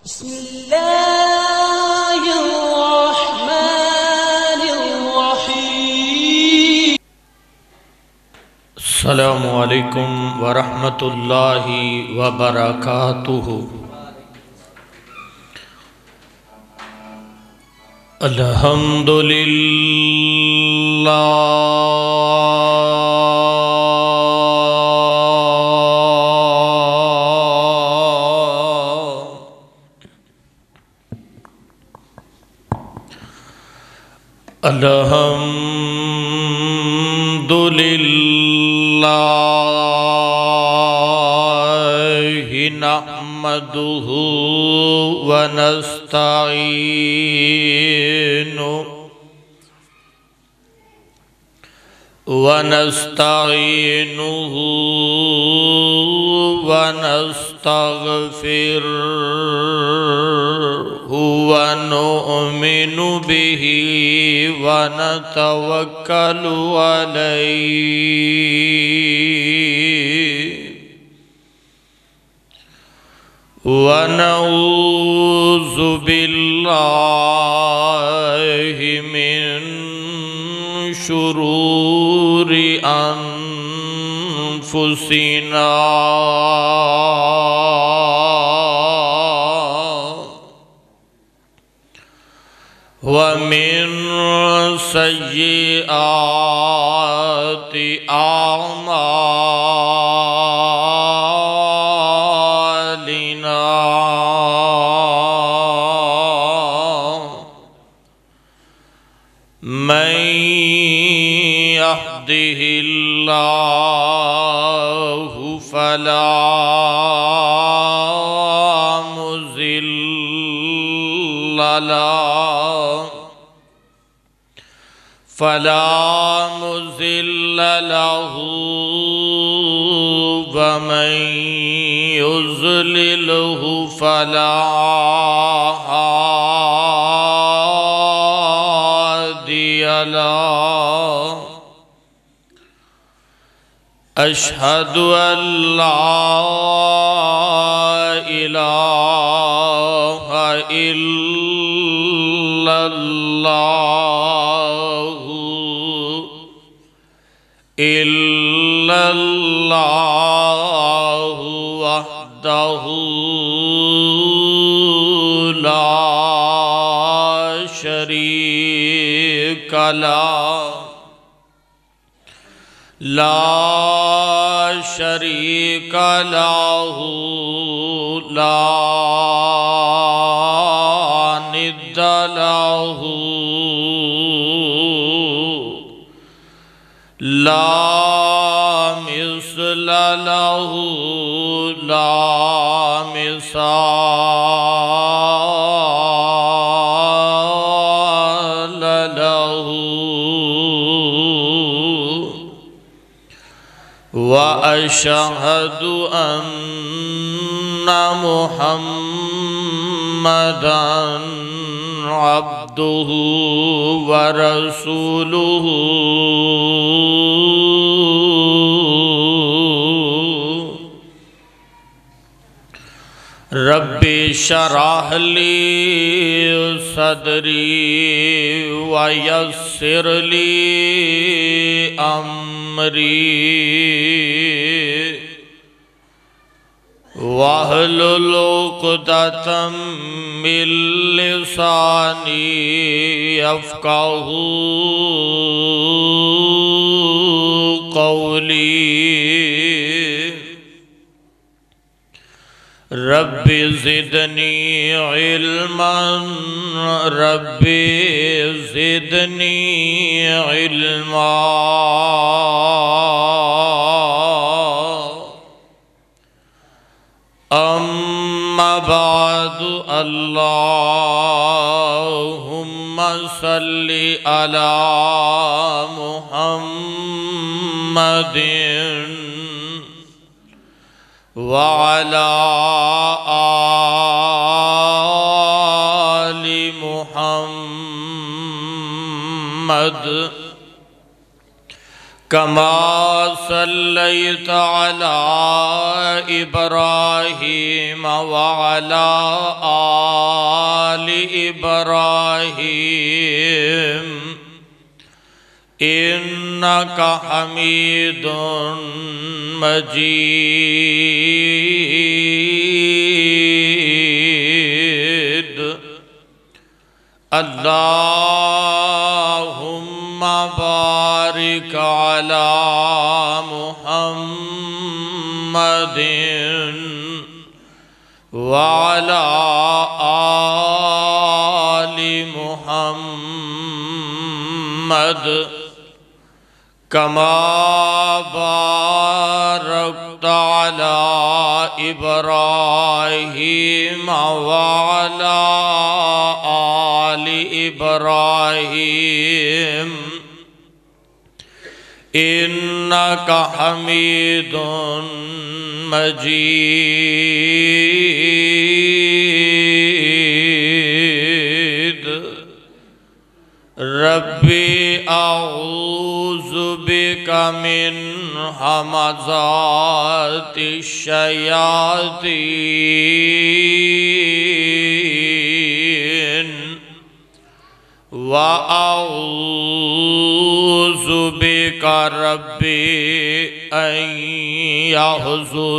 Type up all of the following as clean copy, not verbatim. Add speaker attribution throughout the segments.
Speaker 1: بسم الله الرحمن الرحيم.
Speaker 2: السلام علیکم ورحمۃ اللہ وبرکاتہ. الحمد للہ الحمد للہ نحمدہ ونستعینہ ونستغفرہ ونؤمن بہ ونتوکل علیہ ونعوذ باللہ من شرور انفسنا ومن سیئات اعمالنا من يهده الله فلا مضل له ومن يضلله فلا هادي له. أشهد أن لا إله إلا الله وحده لا شريك له لا ند له لا مثل له لا مثال له. وأشهد أن محمدًا عبده ورسوله. رب اشرح لي صدري ويسر لي أمري واحلل عقدة من لساني يفقهوا قولي. رب زدني علما رب زدني علما. أما بعد اللهم صل على محمد وعلى آل محمد كما صليت على إبراهيم وعلى آل إبراهيم إنك حميد مجيد اللهم بارك على محمد وعلى آل محمد كما باركت على إبراهيم وعلى آل إبراهيم إنك حميد مجيد ربي أعوذ بك من همزات الشياطين وأعوذ بك ربي أن يحضرون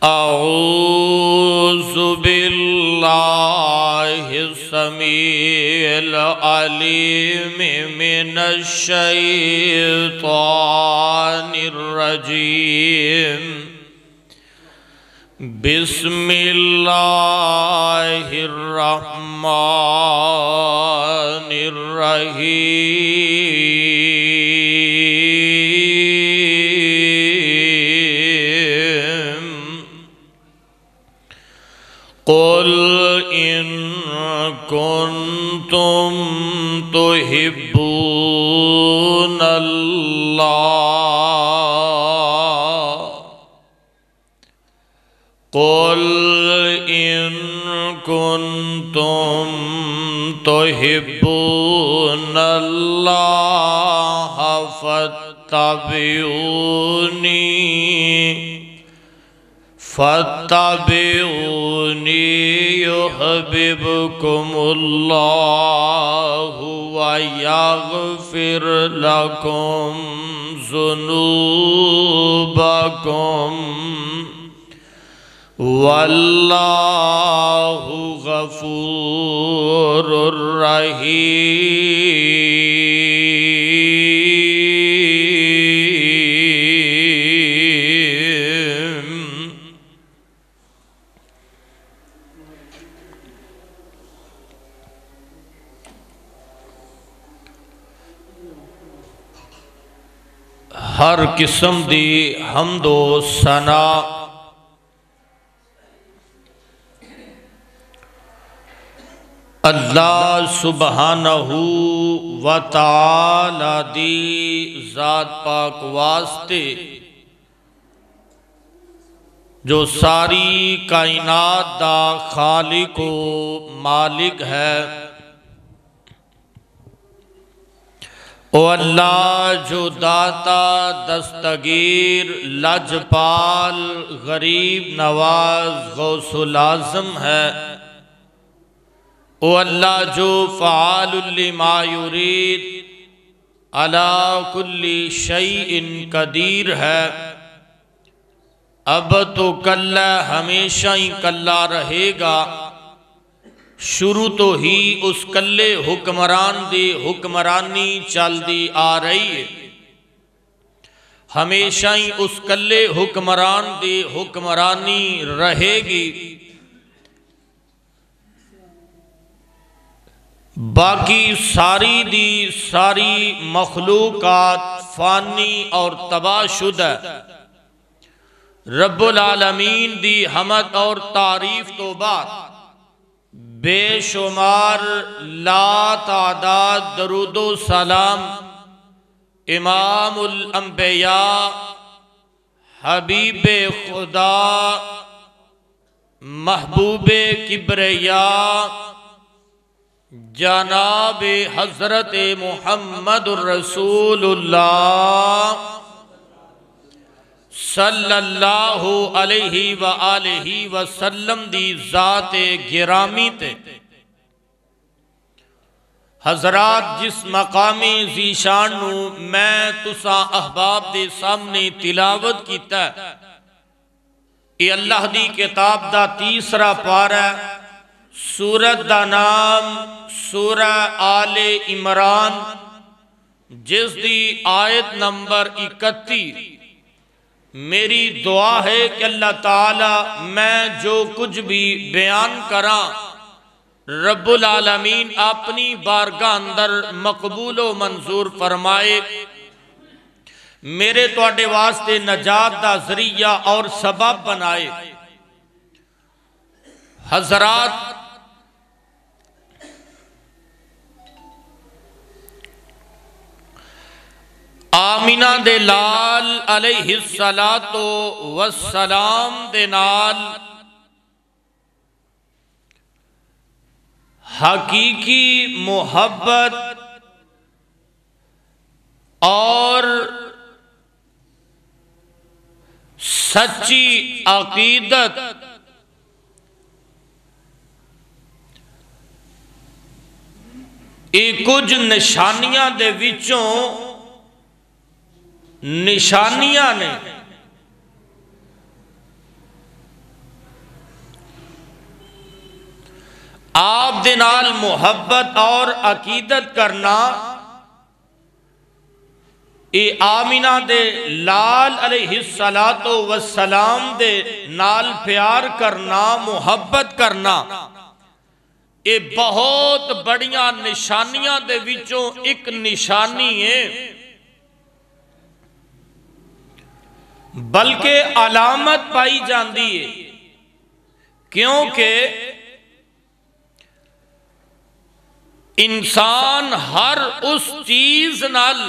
Speaker 2: أعوذ بالله السميع العليم من الشيطان الرجيم بسم الله الرحمن الرحيم قل إن كنتم تحبون الله قل إن كنتم تحبون الله فاتبعوني يحببكم الله ويغفر لكم ذنوبكم والله غفور رحيم ہر قسم دی حمد و ثنا اللہ سبحانہ و تعالی دی ذات پاک واسطے جو ساری کائنات دا خالق و مالک ہے، او اللہ جو داتا دستگیر لجپال غریب نواز غوث العظم ہے، او اللہ جو فعال لما یرید علی کل شیء قدیر ہے، اب تو کلہ ہمیشہ ہی کلہ رہے گا، شروع تو ہی اس کلے حکمران دی حکمرانی چل دی آ رہی ہے، ہمیشہ ہی اس کلے حکمران دی حکمرانی رہے گی، باقی ساری دی ساری مخلوقات فانی اور تباہ شدہ، رب العالمین دی حمد اور تعریف تو بعد بے شمار لا تعداد درود و سلام امام الانبیاء حبیب خدا محبوب کبریا جناب حضرت محمد الرسول اللہ صلی اللہ علیہ وآلہ وسلم دی ذات گرامی تے حضرات جس مقامی ذیشان نو میں تسا احباب دے سامنے تلاوت کیتا ہے یہ اللہ دی کتاب دا تیسرا پارہ سورت دا نام سورہ آل عمران جس دی آیت نمبر 31 میری دعا ہے کہ اللہ تعالی میں جو کچھ بھی بیان کراں رب العالمین اپنی بارگاہ اندر مقبول و منظور فرمائے میرے تواڈے واسطے نجات دا ذریعہ اور سبب بنائے۔ حضرات آمینہ دے لال علیہ السلام دے نال حقیقی محبت اور سچی عقیدت کچھ نشانیاں دے وچوں نشانیاں نے آپ دے نال محبت اور عقیدت کرنا اے آمینہ دے لال علیہ السلام دے نال پیار کرنا محبت کرنا اے بہت بڑیاں نشانیاں دے وچوں ایک نشانی ہے بلکہ علامت پائی جاندی ہے کیونکہ انسان ہر اس چیز نال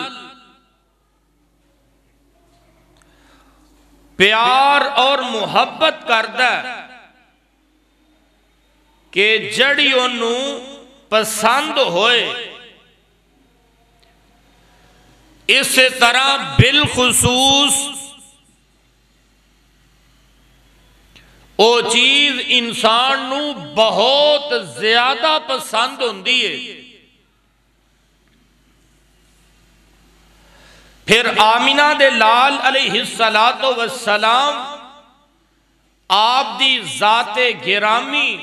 Speaker 2: پیار اور محبت کردا ہے کہ جڑی انہوں پسند ہوئے اس طرح بالخصوص او چیز انسان نو بہت زیادہ پسند ہوندی ہے۔ پھر آمینہ دے لال علیہ السلام آپ دی ذات گرامی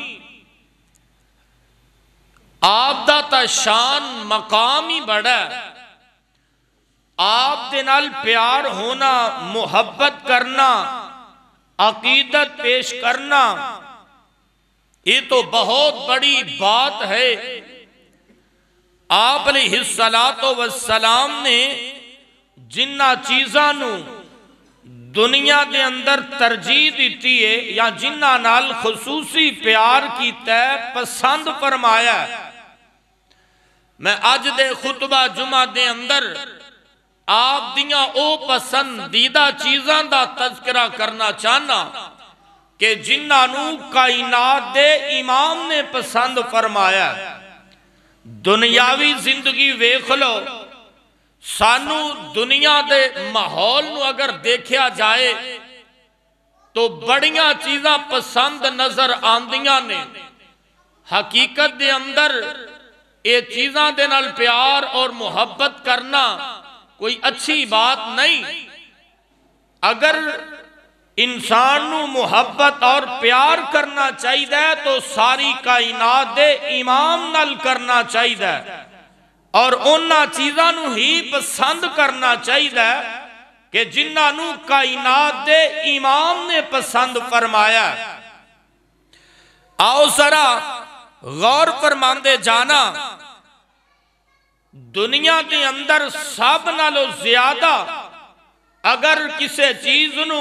Speaker 2: آپ دا تا شان مقام ہی بڑا ہے، آپ دے نال پیار ہونا محبت کرنا عقیدت پیش کرنا یہ تو بہت بڑی بات ہے۔ آپ علیہ السلام نے جنہ چیزانو دنیا دے اندر ترجیح دیتی ہے یا جنہ نال خصوصی پیار کی تے پسند فرمایا ہے، میں آج دے خطبہ جمعہ دے اندر آپ دیاں او پسندیدہ چیزاں دا تذکرہ کرنا چاہنا کہ جنہاں نو کائنات دے امام نے پسند فرمایا۔ دنیاوی زندگی ویکھ لو، سانو دنیا دے ماحول نو اگر دیکھیا جائے تو بڑیاں چیزاں پسند نظر آندیاں نے، حقیقت دے اندر یہ چیزاں دے نال پیار اور محبت کرنا کوئی اچھی بات نہیں۔ اگر انسان نو محبت اور پیار کرنا چاہیے تو ساری کائنات دے امام نال کرنا چاہیے اور انہاں چیزاں نو ہی پسند کرنا چاہیے کہ جنہاں نو کائنات دے امام نے پسند فرمایا۔ آؤ ذرا غور فرماندے جانا، دنیا دے اندر سب نالو زیادہ اگر کسی چیز نو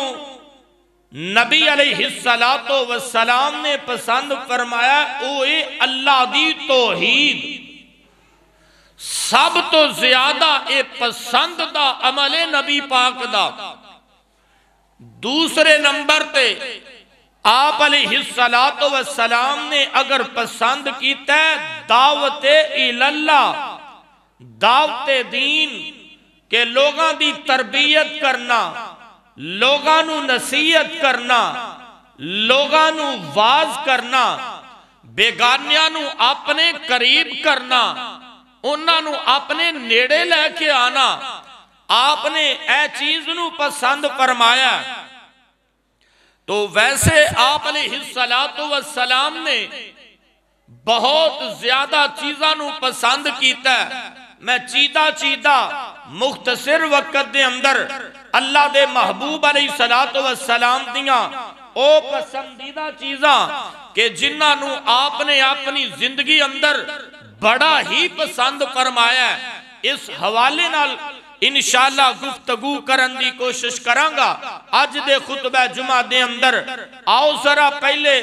Speaker 2: نبی علیہ السلام نے پسند فرمایا اوے اللہ دی توحید، سب تو زیادہ اے پسند دا عمل نبی پاک دا۔ دوسرے نمبر تے آپ علیہ السلام نے اگر پسند کیتا ہے دعوت الاللہ، دعوت دین کہ لوگاں دی تربیت کرنا، لوگاں نو نصیحت کرنا، لوگاں نو واز کرنا، بیگانیاں نو اپنے قریب کرنا، انہاں نو اپنے نیڑے لے کے آنا، آپ نے اے چیز نو پسند فرمایا۔ تو ویسے آپ علیہ السلام نے بہت زیادہ چیزاں نو پسند کیتا ہے۔ میں چیدہ مختصر وقت دے اندر اللہ دے محبوب علیہ السلام دیاں او پسندیدہ چیزاں کہ جنہاں نو آپ نے اپنی زندگی اندر بڑا ہی پسند فرمایا ہے، اس حوالے نال انشاءاللہ گفتگو کرن دی کوشش کرانگا۔ آج دے خطبہ جمعہ دے اندر آؤ ذرا پہلے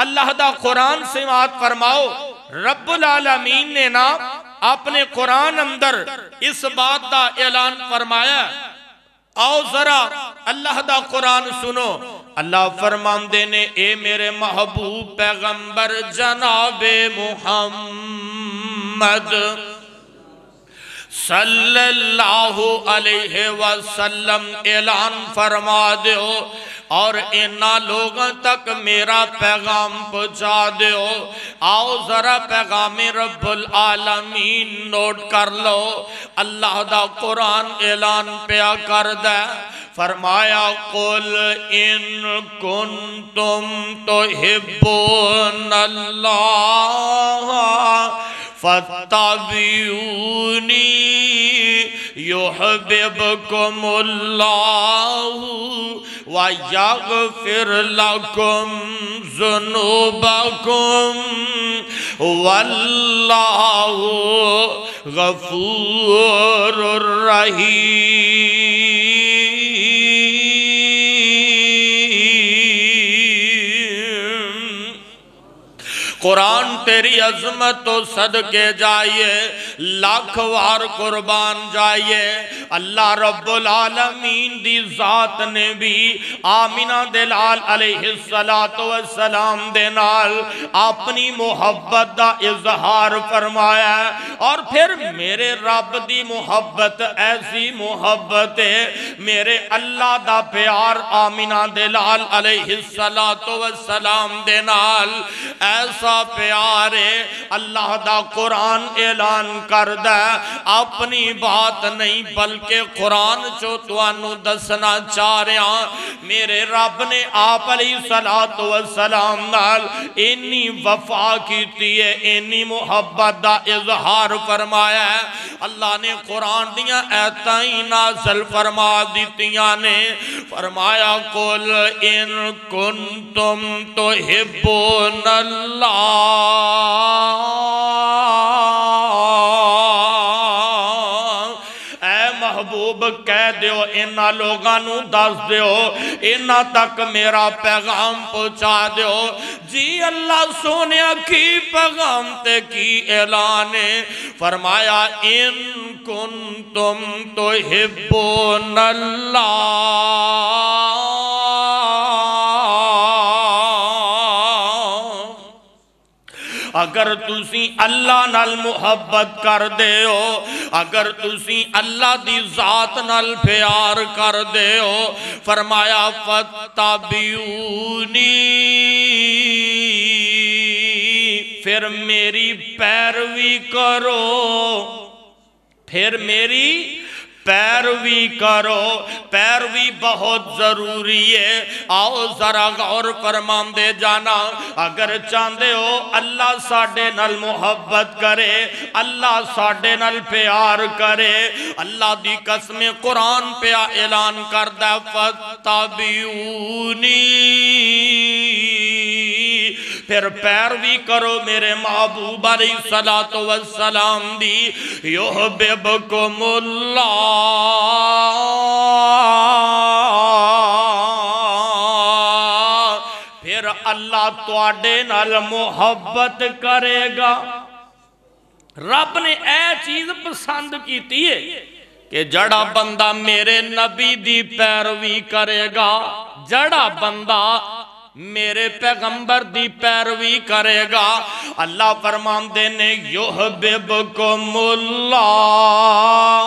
Speaker 2: اللہ دا قرآن سماعت فرماؤ۔ رب العالمین نے نا اپنے قرآن اندر اس بات دا اعلان فرمایا۔ آؤ ذرا اللہ دا قرآن سنو۔ اللہ فرماندے نے اے میرے محبوب پیغمبر جناب محمد صلی اللہ علیہ وسلم اعلان فرما دیو اور انہاں لوگوں تک میرا پیغام پہنچا دیو۔ آؤ ذرا پیغام رب العالمین نوٹ کر لو۔ اللہ دا قرآن اعلان پیا کر دے، فرمایا قل ان کنتم تحبون اللہ فاتبعونی یحببکم اللہ ویغفر لکم ذنوبکم واللہ غفور الرحیم۔ قرآن تیری عظمت و صدقے جائیے، لاکھ وار قربان جائیے۔ اللہ رب العالمین دی ذات نے بھی آمینہ دلال علیہ السلام دے نال اپنی محبت دا اظہار فرمایا ہے۔ اور پھر میرے رب دی محبت ایسی محبت ہے، میرے اللہ دا پیار آمینہ دلال علیہ السلام دے نال ایسا پیارے۔ اللہ دا قرآن اعلان کردہ اپنی بات نہیں بلکہ قرآن چو توانو دسنا چاہ رہے ہیں۔ میرے رب نے آپ علیہ السلام نال انی وفا کیتی ہے، انی محبت دا اظہار فرمایا ہے۔ اللہ نے قرآن دیاں ایتائیں نازل فرما دیتیاں نے، فرمایا قل ان کنتم تحبون اللہ اے محبوب کہہ دیو انہاں لوگاں نو دس دیو، انہاں تک میرا پیغام پہنچا دیو۔ جی اللہ سونیا کی پیغام تے کی اعلان ہے، فرمایا ان کنتم تحبون اللہ اگر تسی اللہ نال محبت کر دے ہو، اگر تسی اللہ دی ذات نال پیار کر دے ہو، فرمایا فَاتَّبِعُونِي پھر میری پیروی کرو، پھر میری پیروی کرو۔ پیروی بہت ضروری ہے۔ آؤ ذرا غور فرمان دے جانا، اگر چاندے ہو اللہ ساڑھے نال محبت کرے، اللہ ساڑھے نال پیار کرے، اللہ دی قسم قرآن پہ اعلان کردہ فَاتَّبِعُونِي پھر پیروی کرو میرے محبوب علیہ السلام دی، یحببکم اللہ پھر اللہ تواڈے نال محبت کرے گا۔ رب نے اے چیز پسند کیتی ہے کہ جڑا بندہ میرے نبی دی پیروی کرے گا، جڑا بندہ میرے پیغمبر دی پیروی کرے گا اللہ فرماندے نے یحببکم اللہ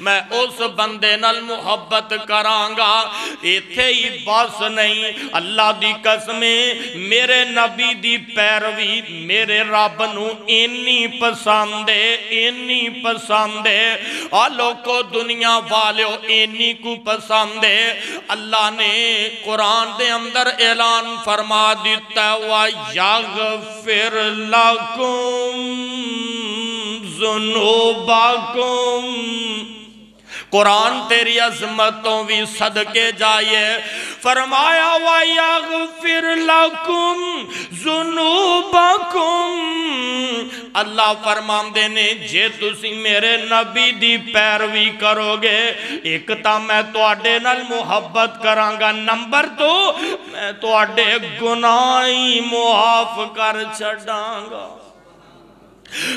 Speaker 2: میں اس بندے نال محبت کرانگا ایتھے ہی بس نہیں اللہ دی قسمیں میرے نبی دی پیروی میرے رب نو انی پسند ہے آلو کو دنیا والیو انی کو پسند ہے اللہ نے قرآن دے اندر اعلان فرما دیتا وَيَغْفِرْ لَكُمْ ذُنُوبَكُمْ قرآن تیری عظمتوں بھی صدقے جائے فرمایا وَيَغْفِرْ لَكُمْ ذُنُوبَكُمْ اللہ فرماندے نے جے تسی میرے نبی دی پیروی کرو گے ایک تا میں تواڈے نال محبت کرانگا نمبر 2 میں تواڈے گناہی معاف کر چھڑاں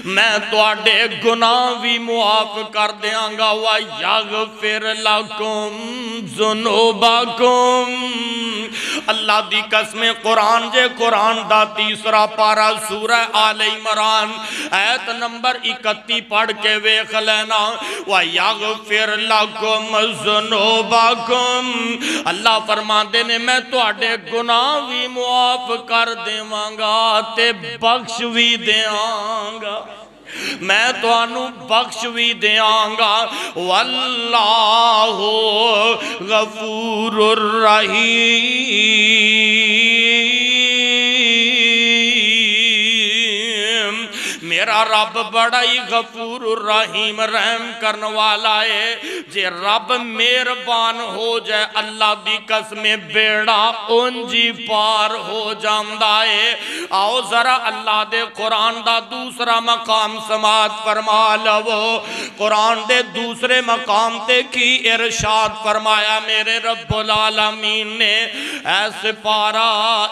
Speaker 2: میں تواڈے گناہ بھی معاف کر دیاں گا وَيَغْفِرْ لَكُمْ ذُنُوبَكُمْ اللہ دی قسم قرآن جے قرآن دا تیسرا پارا سورہ آل عمران آیت نمبر 31 پڑھ کے ویکھ لینا وَيَغْفِرْ لَكُمْ ذُنُوبَكُمْ اللہ فرماندے نے میں تواڈے گناہ بھی معاف کر دیواں گا تے بخش بھی دیاں گا میں تو انو بخش بھی دیاں گا واللہ غفور الرحیم میرا رب بڑا ہی غفور الرحیم رحم کرنے والا ہے جے رب مہربان ہو جائے اللہ دی قسم بیڑا انجی پار ہو جاندہ ہے آؤ ذرا اللہ دے قرآن دا دوسرا مقام سماعت فرما لو قرآن دے دوسرے مقام تے کی ارشاد فرمایا میرے رب العالمین نے ایسے پارا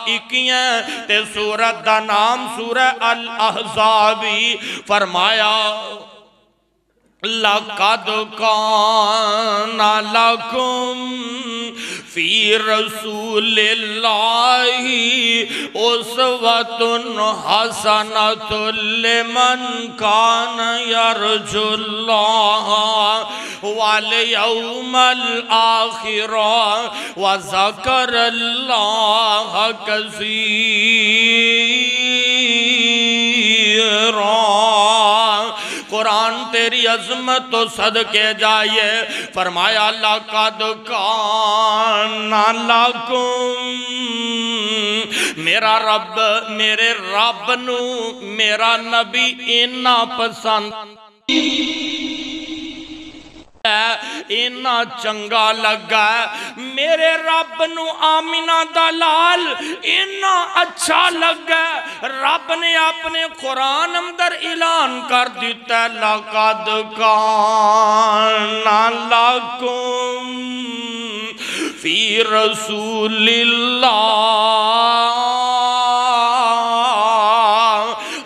Speaker 2: 21 تے سورت دا نام سورہ الاحزابی فرمایا لَقَدْ كَانَ لَكُمْ فِي رَسُولِ اللَّهِ أُسْوَةٌ حَسَنَةٌ لِمَنْ كَانَ يَرْجُو اللَّهَ وَالْيَوْمَ الْآخِرَ وَذَكَرَ اللَّهَ كَثِيرًا قرآن تیری عظمت تو صدقے جائے فرمایا لَقَدْ كَانَ لَكُمْ میرا رب میرے رب نو میرا نبی اینا پسند اینا چنگا لگا میرے رب نو آمینہ دلال اینا اچھا لگا رب نے اپنے قرآن اندر اعلان کر دیتا ہے لَقَدْ كَانَ لَكُمْ فِي رَسُولِ اللَّهِ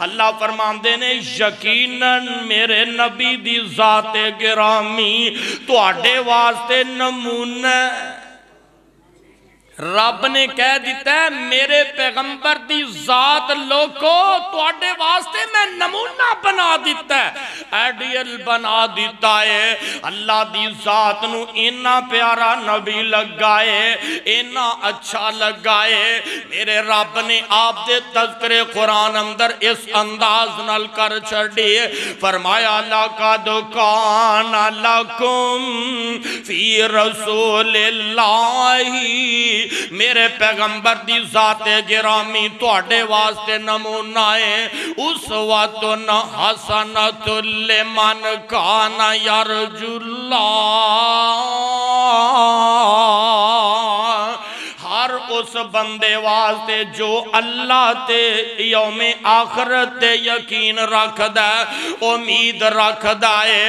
Speaker 2: اللہ فرماندے نے یقیناً میرے نبی دی ذات گرامی تو آڈے واسطے نمونہ رب نے کہہ دیتا ہے میرے پیغمبر دی ذات لوگو تو آڈے واسطے میں نمونہ بنا دیتا ہے ایڈیل بنا دیتا ہے اللہ دی ذات نو اینا پیارا نبی لگائے اینا اچھا لگائے میرے رب نے آپ دے تذکر قرآن اندر اس انداز نل کر چھڑی فرمایا لَقَدْ كَانَ لَكُمْ فِي رَسُولِ اللَّهِ میرے پیغمبر دی ذات گرامی توڑے واسطے نمونہ ہے اسوۃ حسنۃ لمن کان یرجو اللہ ہر اس بندے واسطے جو اللہ تے یوم آخرت تے یقین رکھ دے امید رکھ دے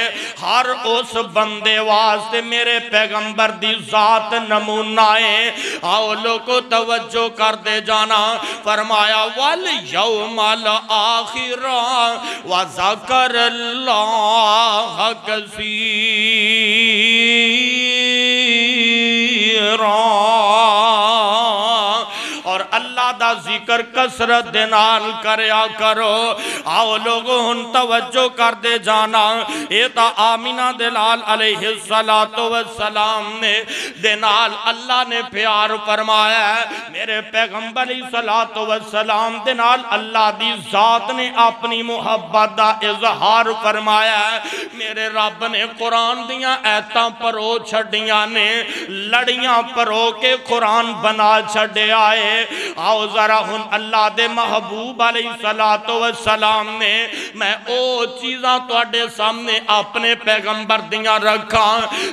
Speaker 2: ہر اس بندے واسطے میرے پیغمبر دی ذات نمونہ ہے آؤ لوگوں توجہ کر دے جانا فرمایا والیوم الآخر وذکر اللہ کثیر اور اللہ دا ذکر کسرت دے نال کریا کرو. آؤ لوگوں ہن توجہ کر دے جانا. اے تا آمینہ دلال علیہ السلام نے دنال اللہ نے پیار فرمایا ہے. میرے پیغمبر علیہ السلام دنال اللہ دی ذات نے اپنی محبت دا اظہار فرمایا ہے. میرے رب نے قرآن دیاں ایتاں پرو چھڑیاں نے لڑیاں پرو کے قرآن بنا چھڑے آئے. آؤ ذرا ہن اللہ دے محبوب علیہ السلام نے میں او چیزاں توڑے سامنے اپنے پیغمبر دیاں رکھا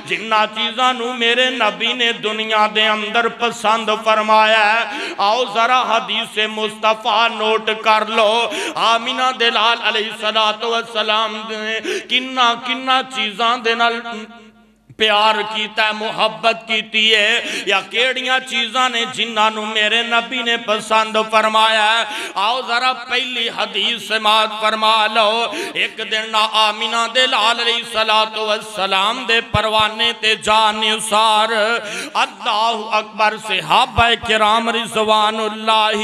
Speaker 2: جنہ چیزاں نو میرے نبی نے دنیا دے اندر پسند فرمایا ہے. آؤ ذرا حدیث مصطفیٰ نوٹ کر لو. آمینہ دلال علیہ السلام نے کنہ چیزاں دے نال پیار کیتا ہے محبت کیتی ہے یا کیڑیاں چیزاں نے جنہاں نو میرے نبی نے پسند فرمایا ہے. آؤ ذرا پہلی حدیث سماعت فرما لو. ایک دن نا آمینہ دلال علیہ السلام دے پروانے تے جانسار اللہ اکبر صحابہ کرام رضوان اللہ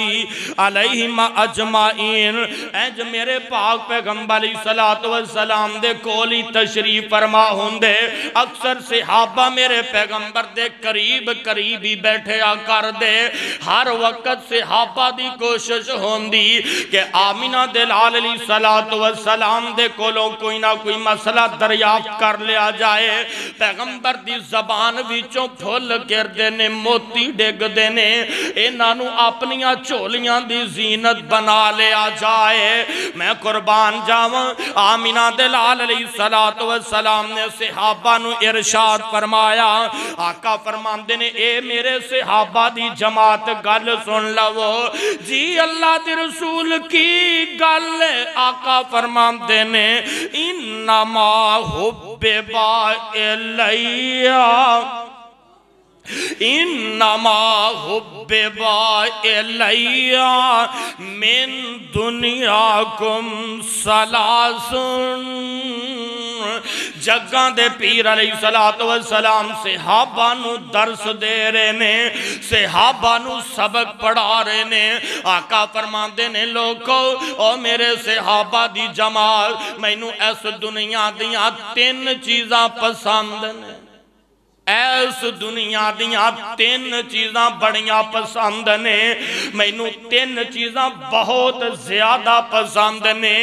Speaker 2: علیہم اجمعین اینج میرے پاک پیغمبر علیہ السلام دے کولی تشریف فرما ہوندے. اکثر صحابہ میرے پیغمبر دے قریب ہی بیٹھے کر دے. ہر وقت صحابہ دی کوشش ہوندی کہ آمینہ دلال علیہ السلام دے کولوں کوئی نہ کوئی مسئلہ دریافت کر لیا جائے. پیغمبر دی زبان وچوں پھول گر دینے موتی ڈگ دینے انہاں نو اپنیاں چولیاں دی زینت بنا لیا جائے. میں قربان جاواں آمینہ دلال علیہ السلام نے صحابہ نو ارشاد فرمایا. آقا فرماندے نے اے میرے صحابہ دی جماعت گل سن لو جی اللہ دی رسول کی گل. آقا فرماندے نے انما حببا الیہ انما حببا الیہ من دنیاکم سلاسن. جگاں دے پیر علیہ السلام صحابہ نو درس دے رہے نے صحابہ نو سبق پڑھا رہے نے. آقا فرماندے نے لوگو او میرے صحابہ دی جماعت میں نو ایس دنیا دیاں 3 چیزاں پسند نے. ایس دنیا دیاں 3 چیزاں بڑیاں پسند نے. میں نو 3 چیزاں بہت زیادہ پسند نے.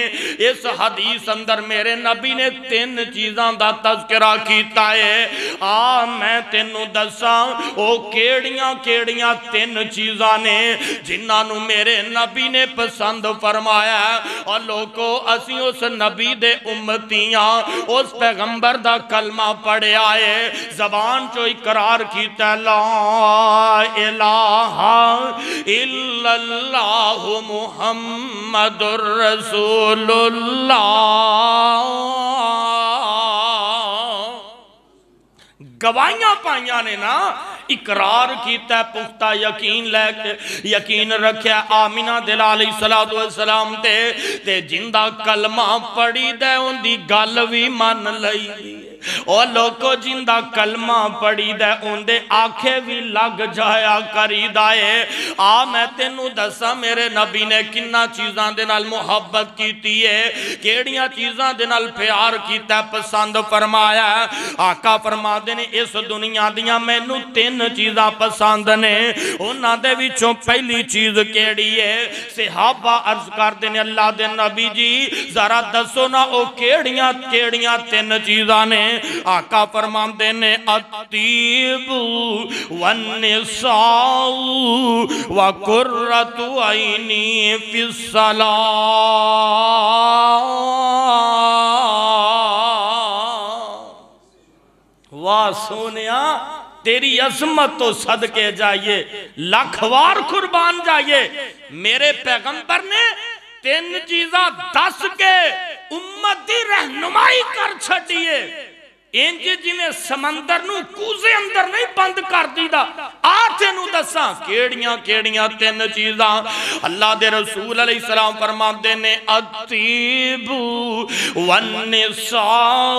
Speaker 2: اس حدیث اندر میرے نبی نے 3 چیزاں دا تذکرہ کیتا ہے. میں تینوں دساں او کیڑیاں 3 چیزاں نے جنہاں نو میرے نبی نے پسند فرمایا. اور لوگو اسی اس نبی دے امتیاں اس پیغمبر دا کلمہ پڑھے آئے زبان جو اقرار کیتا لا الہ الا اللہ محمد رسول اللہ. گواہیاں پائیاں نے نا اقرار کیتا ہے پختہ یقین لے کے یقین رکھیا آمینہ دلال علیہ السلام تے جندہ کلمہ پڑھی دے ان دی گل بھی من لئی. اور لوگو جندہ کلمہ پڑھی دے ان دے آنکھیں بھی لگ جایا کری دائے. میں تینوں دسا میرے نبی نے کنہ چیزاں دے نال محبت کیتی ہے کیڑیاں چیزاں دے نال پیار کیتا ہے پسند فرمایا ہے. آقا فرما دے نے اس دنیا دیاں میں نو 3 چیزاں پسند نے. انہاں دے وچوں پہلی چیز کیڑی ہے. صحابہ عرض کر دینے اللہ دے نبی جی ذرا دسو نا او کیڑیاں 3 چیزاں نے. آقا فرماندے نے الطیب والنساء وقرۃ عینی فی الصلاۃ. واہ سونیا تیری عظمت تو صدقے جائیے لاکھوار قربان جائیے. میرے پیغمبر نے 3 چیزاں دس کے امت دی رہنمائی کر چھڑیے. انج جنہیں سمندر نو کوزے اندر نہیں بند کر دیدا. آتے نو دساں کیڑیاں 3 چیزاں. اللہ دے رسول علیہ السلام فرماندے نے الطیب والنساء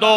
Speaker 2: 2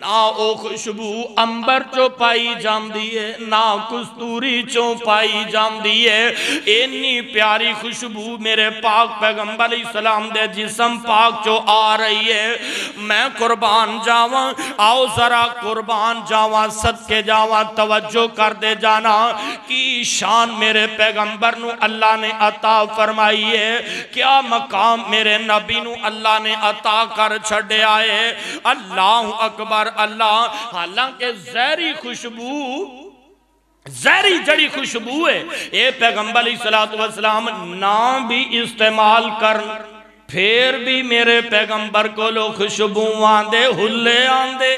Speaker 2: نہ او خوشبو امبر چو پائی جام دیئے نہ کستوری چو پائی جام دیئے اینی پیاری خوشبو میرے پاک پیغمبر علیہ السلام دے جسم پاک چو آ رہی ہے میں قربان جاواں آؤ ذرا قربان جاواں صدقے جاواں توجہ کر دے جانا کی شان میرے پیغمبر نو اللہ نے عطا فرمائی ہے کیا مقام میرے نبی نو اللہ نے عطا کر چھڑے آئے اللہ اکبر اللہ حالانکہ زہری خوشبو زہری جڑی خوشبو ہے اے پیغمبر علیہ السلام نام بھی استعمال کر پھر بھی میرے پیغمبر کو لو خوشبو آندے ہلے آندے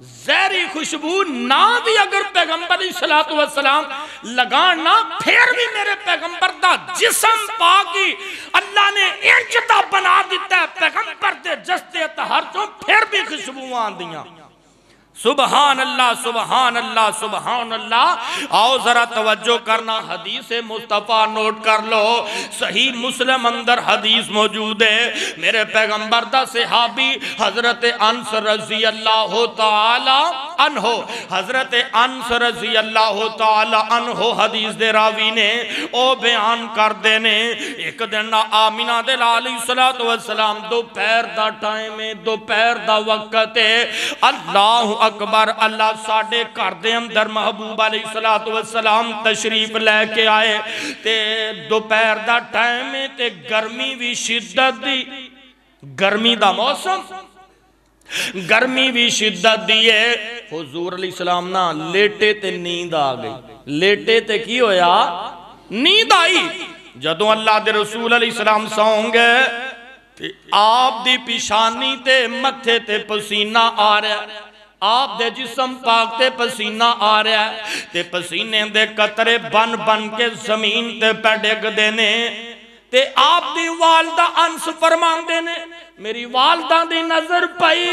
Speaker 2: زہری خوشبو نہ بھی اگر پیغمبر علیہ السلام لگانا پھر بھی میرے پیغمبر دا جسم پاکی اللہ نے انجتا بنا دیتا ہے پیغمبر دے جستے تہر تو پھر بھی خوشبو آندیاں سبحان اللہ سبحان اللہ سبحان اللہ آؤ ذرا توجہ کرنا حدیث مصطفیٰ نوٹ کر لو صحیح مسلم اندر حدیث موجود ہے میرے پیغمبر دا صحابی حضرت انس رضی اللہ تعالی عنہ حضرت انس رضی اللہ تعالی عنہ حدیث دے راوی نے او بیان کر دینے ایک دن آمینہ دے علیہ السلام دوپہر دا ٹائم ہے دوپہر دا وقت ہے اللہ اکبر اللہ ساڑھے کر دے اندر محبوب علیہ السلام تشریف لے کے آئے تے دوپہر دا ٹائم میں تے گرمی بھی شدت دی گرمی دا موسم گرمی بھی شدت دیئے حضور علیہ السلام نا لیٹے تے نیند آگئی لیٹے تے کی ہویا نیند آئی جدوں اللہ دے رسول علیہ السلام سوں گے آپ دی پیشانی تے متھے تے پسینہ آ رہا ہے آپ دے جسم پاک تے پسینہ آ رہا ہے تے پسینے دے قطرے بن بن کے زمین تے پہ ڈگ دینے تے آپ دی والدہ انس فرمان دینے میری والدہ دی نظر پائی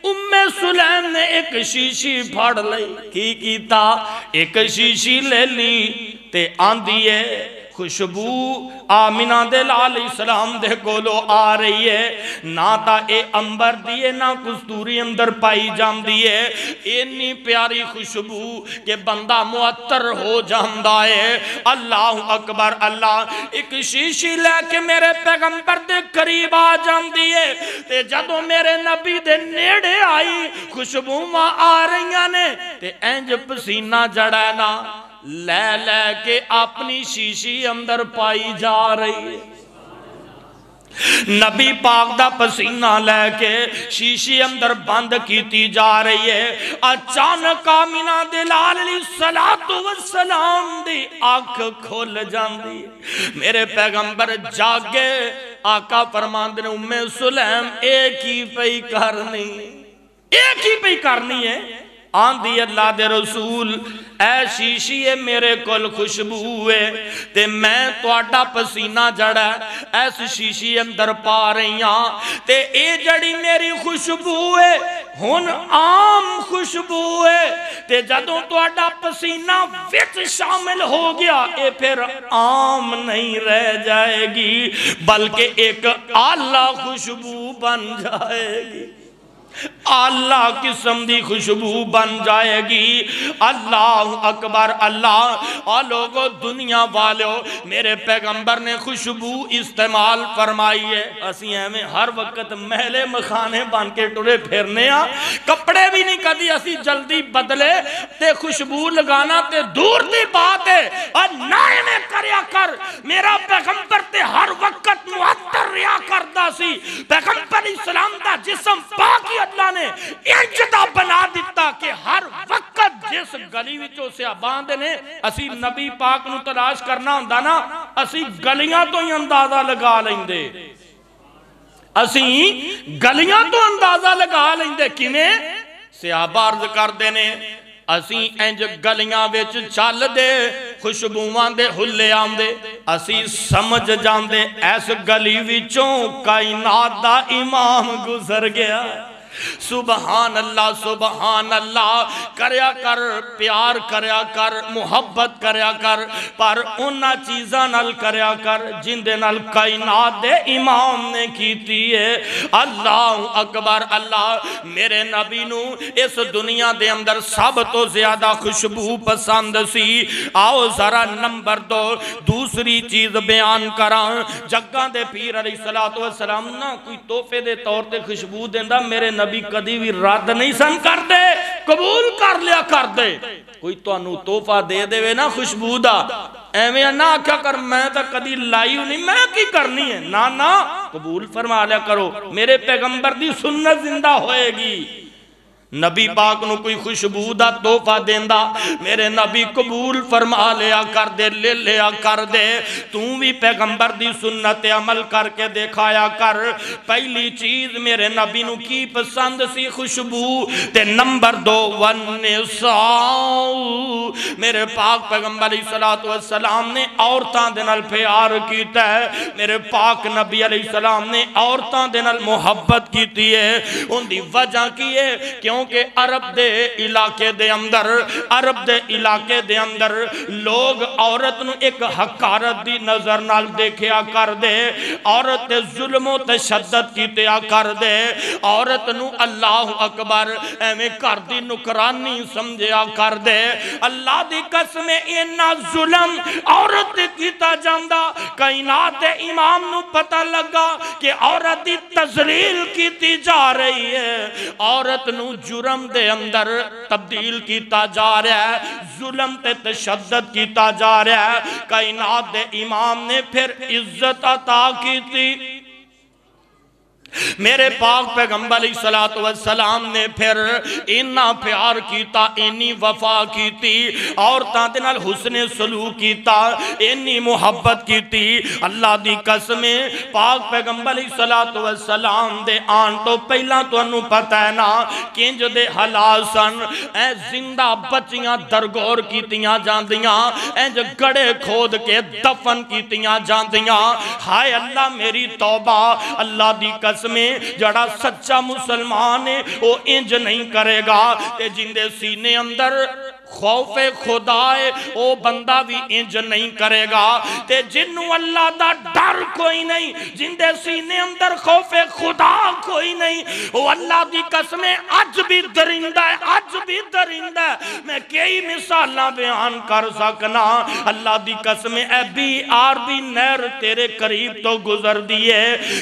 Speaker 2: ام سلیم نے ایک شیشی پھاڑ لئی کی کیتا ایک شیشی لے لی تے آن دیئے خوشبو آمینہ دے علیہ السلام دے کولو آ رہی ہے نہ تا اے امبر دیئے نہ کستوری اندر پائی جام دیئے اینی پیاری خوشبو کہ بندہ معطر ہو جاندہ ہے اللہ اکبر اللہ ایک شیشی لے کے میرے پیغمبر دے قریب آ جام دیئے تے جدو میرے نبی دے نیڑے آئی خوشبو ماں آ رہی نے تے اینج پسینہ جڑینا لے لے کے اپنی شیشی اندر پائی جا رہی ہے نبی پاک دا پسینہ لے کے شیشی اندر بند کیتی جا رہی ہے اچانک آمینہ دلال علیہ السلام دی آنکھ کھول جاندی میرے پیغمبر جاگے آقا فرمان دے ام سلیم ایک ہی پئی کرنی ہے آن دی اللہ دے رسول اے شیشی ہے میرے کل خوشبو ہے تے میں توڑا پسینہ جڑا ایس شیشی اندر پا رہی ہاں تے اے جڑی میری خوشبو ہے ہن عام خوشبو ہے تے جدوں توڑا پسینہ وچ شامل ہو گیا اے پھر عام نہیں رہ جائے گی بلکہ ایک اعلیٰ خوشبو بن جائے گی اللہ قسم دی خوشبو بن جائے گی اللہ اکبر اللہ اور لوگوں دنیا والوں میرے پیغمبر نے خوشبو استعمال فرمائی ہے اسی ہمیں ہر وقت محلے مخانے بن کے ٹرے پھرنے ہاں کپڑے بھی نہیں کدی اسی جلدی بدلے تے خوشبو لگانا تے دور دی بات ہے اور نائے میں کریا کر میرا پیغمبر تے ہر وقت معطر ریا کردہ سی پیغمبر اسلام دا جسم پاکی اللہ نے انجدہ بنا دیتا کہ ہر وقت جس گلی وچوں سے باندھ نے اسی نبی پاک نو تلاش کرنا ہوندہ نا اسی گلیاں تو ہی اندازہ لگا لیں دے اسی گلیاں تو اندازہ لگا لیں دے کیویں صحابہ عرض کر دینے اسی انج گلیاں وچ چل دے خوشبوان دے ہلے آن دے اسی سمجھ جان دے ایس گلی وچوں کائنات دا امام گزر گیا سبحان اللہ سبحان اللہ کریا کر پیار کریا کر محبت کریا کر پر انہاں چیزاں نال کریا کر جن دے نال کائنات دے امام نے کیتی ہے اللہ اکبر اللہ میرے نبی نو اس دنیا دے اندر سب تو زیادہ خوشبو پسند سی آؤ ذرا نمبر دو دوسری چیز بیان کران جگہ دے پیر علیہ السلام نہ کوئی تحفے دے طور تے خوشبو دیندہ میرے نبی کدی بھی رد نہیں سن کر دے قبول کر لیا کر دے کوئی تو انو تحفہ دے دے وے نا خوشبو دا ایویں نہ کیا کر میں تا کدی لائیو نہیں میں کی کرنی ہے نا قبول فرما لیا کرو میرے پیغمبر دی سنت زندہ ہوئے گی نبی پاک نو کوئی خوشبو دا تحفہ دیندہ میرے نبی قبول فرما لیا کر دے لے لیا کر دے تُوں بھی پیغمبر دی سنت عمل کر کے دکھایا کر پہلی چیز میرے نبی نو کی پسند سی خوشبو تے نمبر دو والنساء میرے پاک پیغمبر علیہ السلام نے عورتاں دے نال پیار کیتا ہے میرے پاک نبی علیہ السلام نے عورتاں دے نال محبت کیتی ہے ان دی وجہ کی ہے کیوں کہ عرب دے علاقے دے اندر لوگ عورت نو ایک حقارت دی نظر نال دیکھیا کر دے عورت تے ظلم و تشدد کیتیا کر دے عورت نو اللہ اکبر ایویں کر دی نکرانی سمجھیا کر دے اللہ دی قسم اینا ظلم عورت کیتا جاندہ کائنات امام نو پتہ لگا کہ عورت دی تذلیل کیتی جا رہی ہے عورت نو جرم دے اندر تبدیل کیتا جا رہا ہے ظلم تے تشدد کیتا جا رہا ہے کائنات دے امام نے پھر عزت عطا کی تھی میرے پاک پیغمبر علیہ السلام نے پھر انہا پیار کیتا انہی وفا کیتی عورتاں دے نال حسن سلوک کیتا انہی محبت کیتی اللہ دی قسمیں پاک پیغمبر علیہ السلام دے آن تو پہلا تو انہوں پتہ ہے نا کنج دے حلال سن اے زندہ بچیاں درگور کیتیاں جاندیاں اے جو گڑے کھود کے دفن کیتیاں جاندیاں ہائے اللہ میری توبہ اللہ دی قسم میں جڑا سچا مسلمان ہے وہ انج نہیں کرے گا تے جن دے سینے اندر خوف خدا ہے وہ بندہ بھی انج نہیں کرے گا تے جنو اللہ دا ڈر کوئی نہیں جن دے سینے اندر خوف خدا کوئی نہیں وہ اللہ دی قسمیں آج بھی درندہ ہے میں کئی مثالہ بیان کر سکنا اللہ دی قسمیں اے بی آر بی نہر تیرے قریب تو گزر دیئے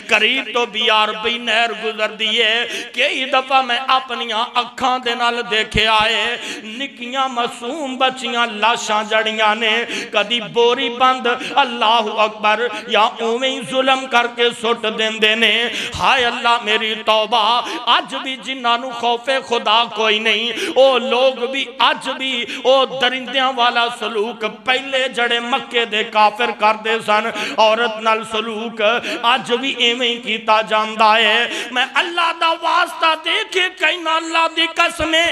Speaker 2: قریب تو بی آر بی نہر گزر دیئے کئی دفعہ میں اپنیاں اکھاں دے نال دیکھے آئے نکیاں معصوم بچیاں لاشاں جڑیاں نے کدی بوری بند اللہ اکبر یا اویں ظلم کر کے سٹ دین دینے ہائے اللہ میری توبہ آج بھی جنہاں خوف خدا کوئی نہیں او لوگ بھی آج بھی او درندیاں والا سلوک پہلے جڑے مکے دے کافر کر دے سن عورت نال سلوک آج بھی ایویں کیتا جاندہ ہے میں اللہ دا واسطہ دیکھے کہیں اللہ دی قسمیں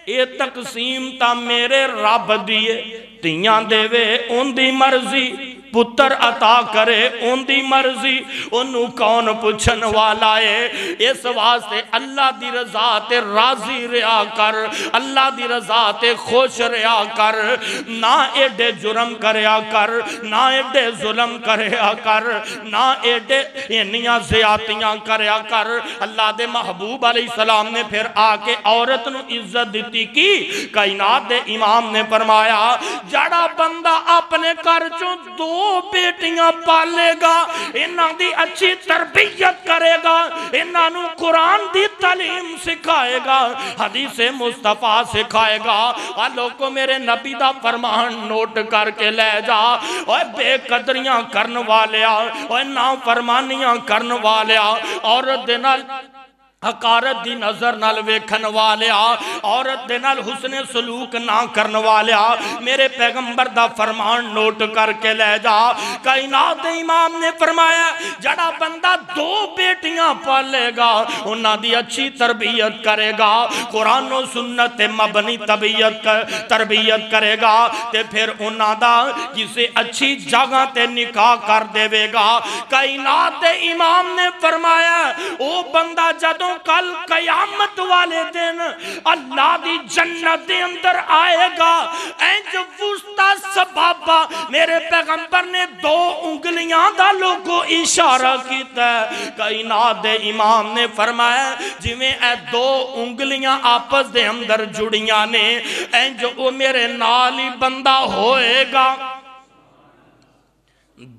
Speaker 2: اے تقسیم تا میرے رب دیئے تیاں دے وے ان دی مرضی پتر عطا کرے ان دی مرضی انہوں کون پچھن والا ہے اس واسطے اللہ دی رضا تے راضی رہا کر اللہ دی رضا تے خوش رہا کر نہ ایڈے جرم کریا کر نہ ایڈے ظلم کریا کر نہ ایڈے انیاں زیادتیاں کریا کر اللہ دے محبوب علیہ السلام نے پھر آکے عورت نو عزت دیتی کی کائنات دے امام نے فرمایا جڑا بندہ اپنے کرچوں دو بیٹیاں پالے گا انہاں دی اچھی تربیت کرے گا انہاں نو قرآن دی تعلیم سکھائے گا حدیث مصطفیٰ سکھائے گا آلو کو میرے نبی دا فرمان نوٹ کر کے لے جا اوہ بے قدریاں کرن والیا اوہ نام فرمانیاں کرن والیا عورت دنال حقارت دی نظر نال ویکھن والیا عورت دے نال حسن سلوک نہ کرن والیا میرے پیغمبر دا فرمان نوٹ کر کے لے جا کائنات امام نے فرمایا جڑا بندہ دو بیٹیاں پالے گا انہاں دی اچھی تربیت کرے گا قرآن و سنت مبنی تربیت کرے گا تے پھر انہاں دا کسی اچھی جگہ تے نکاح کر دے گا کائنات امام نے فرمایا او بندہ جدوں جدو کل قیامت والے دن اللہ دی جنت دے اندر آئے گا اینج وسطا سبابا میرے پیغمبر نے 2 انگلیاں دا لوگو اشارہ کیتا ہے کائنات دے امام نے فرمایا جی میں اے 2 انگلیاں آپس دے اندر جڑیاں نے اینج وہ میرے نالی بندہ ہوئے گا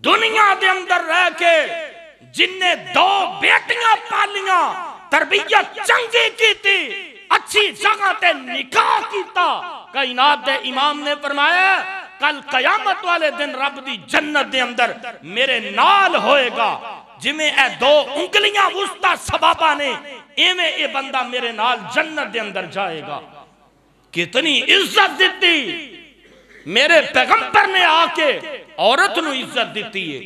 Speaker 2: دنیا دے اندر رہ کے جن نے 2 بیٹیاں پالیاں تربیت چنگی کی تھی اچھی جگہ تے نکاح کیتا کائنات دے امام نے فرمایا کل قیامت والے دن رب دی جنت دے اندر میرے نال ہوئے گا جمیں اے 2 انگلیاں وسطا سبابا نے ایویں اے بندہ میرے نال جنت دے اندر جائے گا کتنی عزت دیتی میرے پیغمبر نے آکے عورت نو عزت دیتی ہے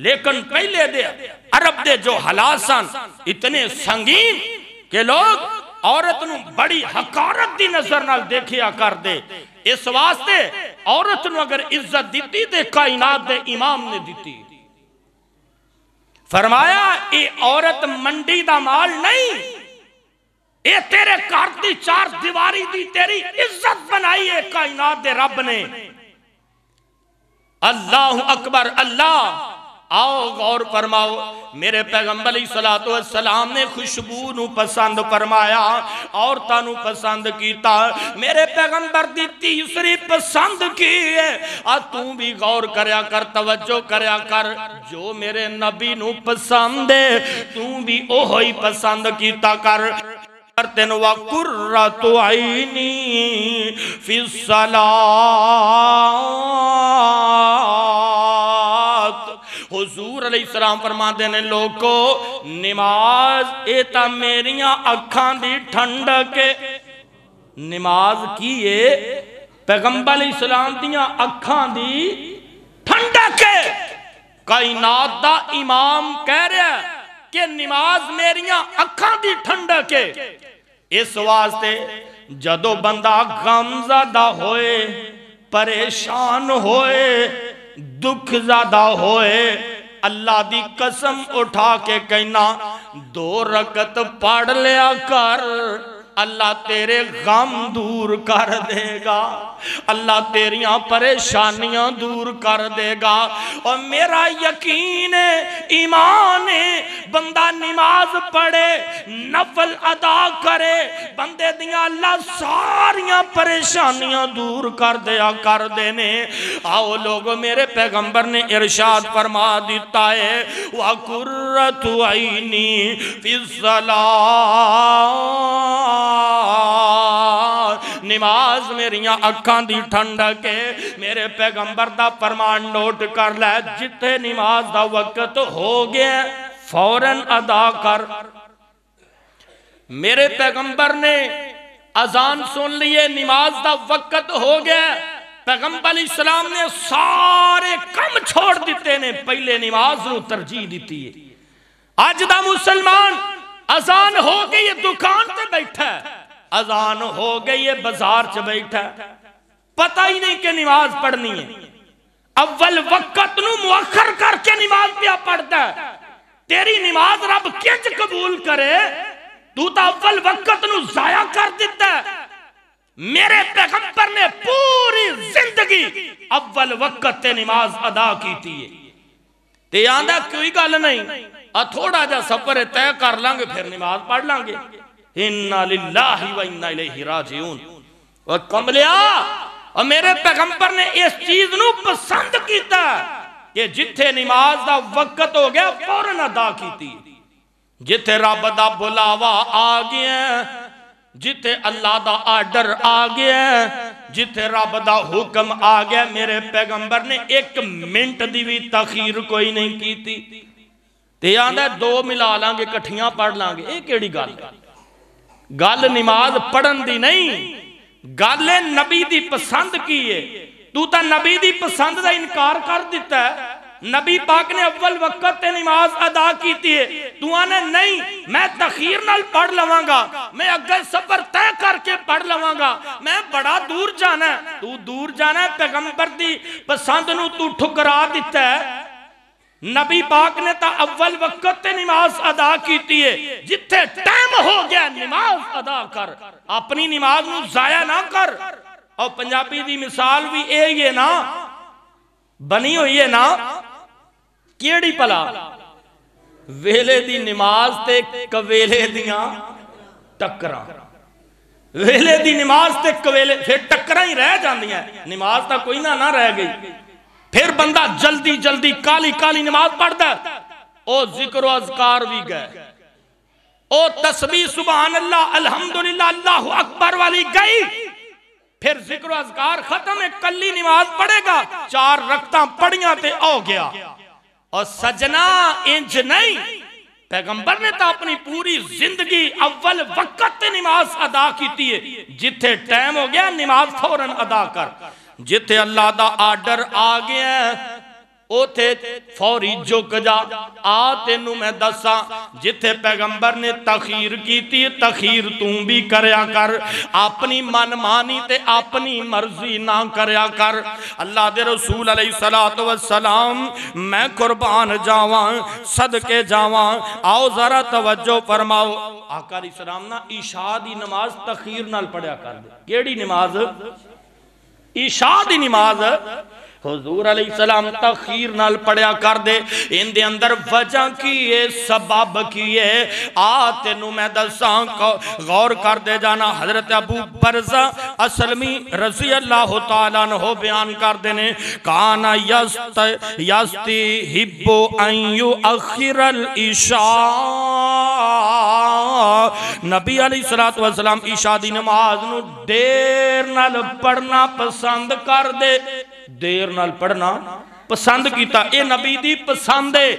Speaker 2: لیکن پہلے دے عرب دے جو حالات اتنے سنگین کہ لوگ عورت نو بڑی حقارت دی نظر نال دیکھیا کر دے اس واسطے عورت نو اگر عزت دیتی دے کائنات دے امام نے دیتی فرمایا اے عورت منڈی دا مال نہیں اے تیرے گھر دی 4 دیواری دی تیری عزت بنائی ہے کائنات دے رب نے اللہ اکبر اللہ آؤ غور فرماؤ میرے پیغمبر علیہ السلام نے خوشبو نو پسند فرمایا عورتاں نو پسند کیتا میرے پیغمبر دی تیسری پسند کی ہے تو بھی غور کریا کر توجہ کریا کر جو میرے نبی نو پسند ہے تو بھی اوہی پسند کیتا کر کرتن وَقُرَّةُ عَيْنِي فِي الصَّلَاةِ حضور علیہ السلام فرما دینے لوگو نماز ایتا میریاں اکھاں دی ٹھنڈکے نماز کیے پیغمبر علیہ السلام دیاں اکھاں دی ٹھنڈکے کائنات دا امام کہہ رہا ہے کہ نماز میریاں اکھاں دی ٹھنڈکے اس واسطے جدو بندہ غمزدہ ہوئے پریشان ہوئے دکھ زیادہ ہوئے اللہ دی قسم اٹھا کے کہنا 2 رکعت پڑھ لیا کر اللہ تیرے غم دور کر دے گا اللہ تیریاں پریشانیاں دور کر دے گا اور میرا یقین ہے ایمان ہے بندہ نماز پڑھے نفل ادا کرے بندے دیاں اللہ ساریاں پریشانیاں دور کر دیا کر دینے آؤ لوگوں میرے پیغمبر نے ارشاد فرما دیتا ہے وَقُرَّةُ عَيْنِي فِي الصَّلَاةِ نماز میریاں اکھاں دی ٹھنڈکے میرے پیغمبر دا فرمان نوٹ کر لے جتے نماز دا وقت ہو گیا فوراً ادا کر میرے پیغمبر نے اذان سن لیے نماز دا وقت ہو گیا پیغمبر علیہ السلام نے سارے کم چھوڑ دیتے نے پہلے نماز نو ترجیح دیتی ہے آج دا مسلمان اذان ہو گئی یہ دکان تے بیٹھا ہے اذان ہو گئی یہ بازار چ بیٹھا ہے پتہ ہی نہیں کہ نماز پڑھنی ہے اول وقت نو مؤخر کر کے نماز پیا پڑھتا ہے تیری نماز رب کیج قبول کرے تو تا اول وقت نو ضائع کر دیتا ہے میرے پیغمبر نے پوری زندگی اول وقت تے نماز ادا کی تھی تے آندہ کوئی گل نہیں تھوڑا جا سفر طے کر لانگے پھر نماز پڑھ لانگے اِنَّا لِلَّهِ وَإِنَّا إِلَيْهِ رَاجِعُونَ اور کملیا اور میرے پیغمبر نے اس چیز نو پسند کیتا کہ جتھے نماز دا وقت ہو گیا فوراً ادا کیتی جتھے رب دا بلاوا آ گیا جتھے اللہ دا آرڈر آ گیا جتھے رب دا حکم آ گیا میرے پیغمبر نے 1 منٹ دی بھی تاخیر کوئی نہیں کیتی تے آندہ 2 ملا لانگے کٹھیاں پڑھ لانگے ایک ایڑی گل نماز پڑھن دی نہیں گل نبی دی پسند کی ہے تو تا نبی دی پسند دا انکار کر دیتا ہے نبی پاک نے اول وقت تے نماز ادا کیتی ہے تو آنے نہیں میں تخیر نال پڑھ لواں گا میں اگر سفر طے کر کے پڑھ لواں گا میں بڑا دور جانا ہے تو دور جانا ہے پیغمبر دی پسند نو تو ٹھکرا دیتا ہے نبی پاک نے تا اول وقت تے نماز ادا کیتی ہے، جتھے ٹائم ہو گیا نماز ادا کر، اپنی نماز نو ضائع نہ کر۔ اور پنجابی دی مثال بھی یہ نا بنی ہوئی ہے نا، کیڑی پلا ویلے دی نماز تے کویلے دیاں ٹکراں، ویلے دی نماز تے کویلے پھر ٹکراں ہی رہ جاندی ہیں، نماز تا کوئی نہ رہ گئی۔ پھر بندہ جلدی جلدی کالی کالی نماز پڑھتا ہے، او ذکر و اذکار بھی گئے، او تسبیح سبحان اللہ الحمدللہ اللہ اکبر والی گئی، پھر ذکر و اذکار ختم ہے، کلی نماز پڑھے گا، 4 رکعتاں پڑھیاں تے آ گیا۔ اور سجنا انج نہیں، پیغمبر نے تا اپنی پوری زندگی اول وقت نماز ادا کیتی ہے، جتھے ٹائم ہو گیا نماز فوراً ادا کر، جتھے اللہ دا آرڈر آ گیا ہے اوتھے فوری جھک جا۔ تینوں میں دسا جتھے پیغمبر نے تخیر کیتی، تخیر توں بھی کریا کر، اپنی من مانی تے اپنی مرضی نہ کریا کر۔ اللہ دے رسول علیہ السلام میں قربان جاواں صدقے جاواں، آؤ ذرا توجہ فرماؤ، آقا علیہ السلام نا عشاء دی نماز تخیر نال پڑھیا کر دے۔ کیڑی نماز؟ عشاء دی نماز حضور علیہ السلام تخیر نال پڑھیا کر دے۔ ان دے اندر وجہ کیے سبب کیے تینوں میں دساں، غور کر دے جانا۔ حضرت ابو برزہ اسلمی رضی اللہ تعالیٰ عنہ بیان کر دینے، کانا یستحب ان یؤخر العشاء، نبی علیہ السلام عشاء دی نماز نو دیر نال پڑھنا پسند کر دے، دیر نال پڑھنا پسند کیتا، اے نبی دی پسند ہے،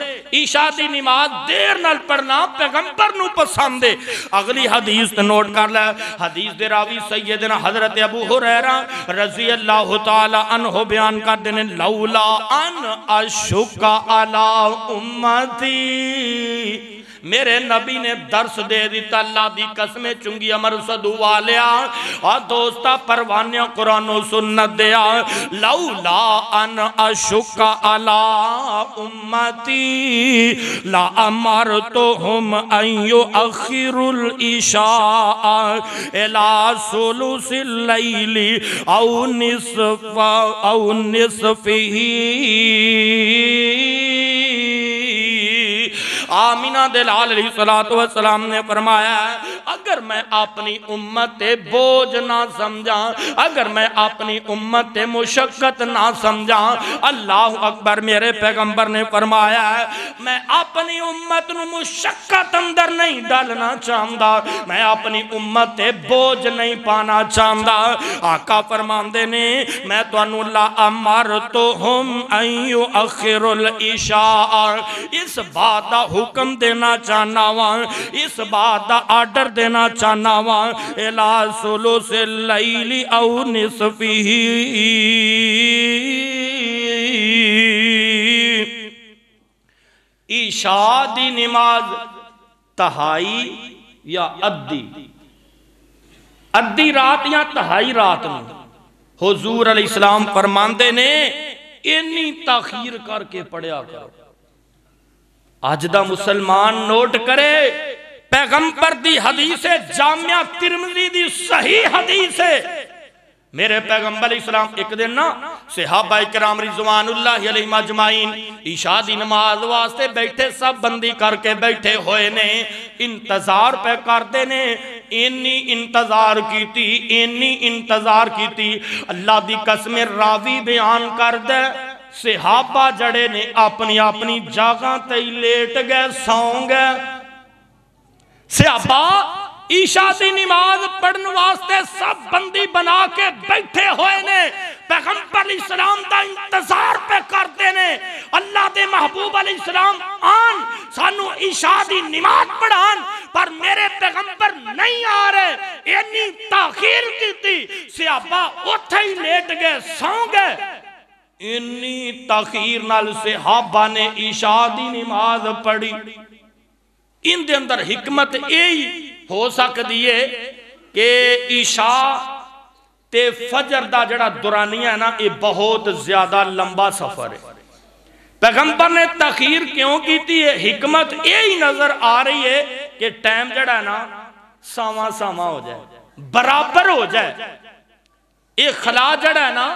Speaker 2: عشاء دی نماز دیر نال پڑھنا پیغمبر نو پسند ہے۔ اگلی حدیث نوٹ کر لے، حدیث دے راوی سیدنا حضرت ابو ہریرہ رضی اللہ تعالی عنہ بیان کر دینے، لولا ان اشک علی امتی، میرے نبی نے درس دے دیتا، اللہ دی قسمیں چنگی امر صدو والیا اور دوستا پروانیاں قرآن و سنت دیا، لولا ان اشک علی امتی لا امرتهم ان یؤخر العشاء الى ثلث اللیل او نصفہ۔ آمینہ دلال علیہ السلام نے فرمایا ہے، اگر میں اپنی امت بوجھ نہ سمجھا، اگر میں اپنی امت مشقت نہ سمجھا، اللہ اکبر، میرے پیغمبر نے فرمایا ہے میں اپنی امت نو مشقت اندر نہیں ڈالنا چاہتا، میں اپنی امت بوجھ نہیں پانا چاہتا۔ آقا فرماندے نے میں تو انو لا امرتهم ان یؤخر العشاء، اس بات دا حکم دینا چاہنا وہاں، اس بات دا آرڈر دینا چاہنا وہاں، الى ثلث اللیل او نصفہ، عشاء دی نماز تہائی یا ادھی رات یا تہائی رات میں حضور علیہ السلام فرماندے نے انی تاخیر کر کے پڑھیا کرو۔ آج دا مسلمان نوٹ کرے، پیغمبر دی حدیث جامعہ ترمذی دی صحیح حدیث ہے، میرے پیغمبر علیہ السلام ایک دن نا صحابہ کرام رضوان اللہ علیہ مجمعین عشاء دی نماز واسطے بیٹھے، سب بندی کر کے بیٹھے ہوئے نے، انتظار پہ کرتے نے، انی انتظار کیتی، اللہ دی قسم راوی بیان کر دے، صحابہ جڑے نے اپنی جگہ تے لیٹ گئے، سوں گئے، صحابہ عشاء دی نماز پڑھن واسطے سب بندی بنا کے بیٹھے ہوئے نے، پیغمبر علیہ السلام دا انتظار پہ کرتے نے، اللہ دے محبوب علیہ السلام آن سانو عشاء دی نماز پڑھان، پر میرے پیغمبر نہیں آ رہے، انی تاخیر کی تھی، صحابہ اٹھے ہی لیٹ گئے، سوں گئے، انی تاخیر نال صحابہ نے عشاء دی نماز پڑھی۔ ان دے اندر حکمت یہی ہو سکتی ہے کہ عشاء تے فجر دا جڑا دورانیہ ہے نا، یہ بہت زیادہ لمبا سفر ہے، پیغمبر نے تاخیر کیوں کیتی ہے؟ حکمت یہی نظر آ رہی ہے کہ ٹائم جڑا ہے نا ساواں ساواں ہو جائے، برابر ہو جائے، ایک خلا جڑا ہے نا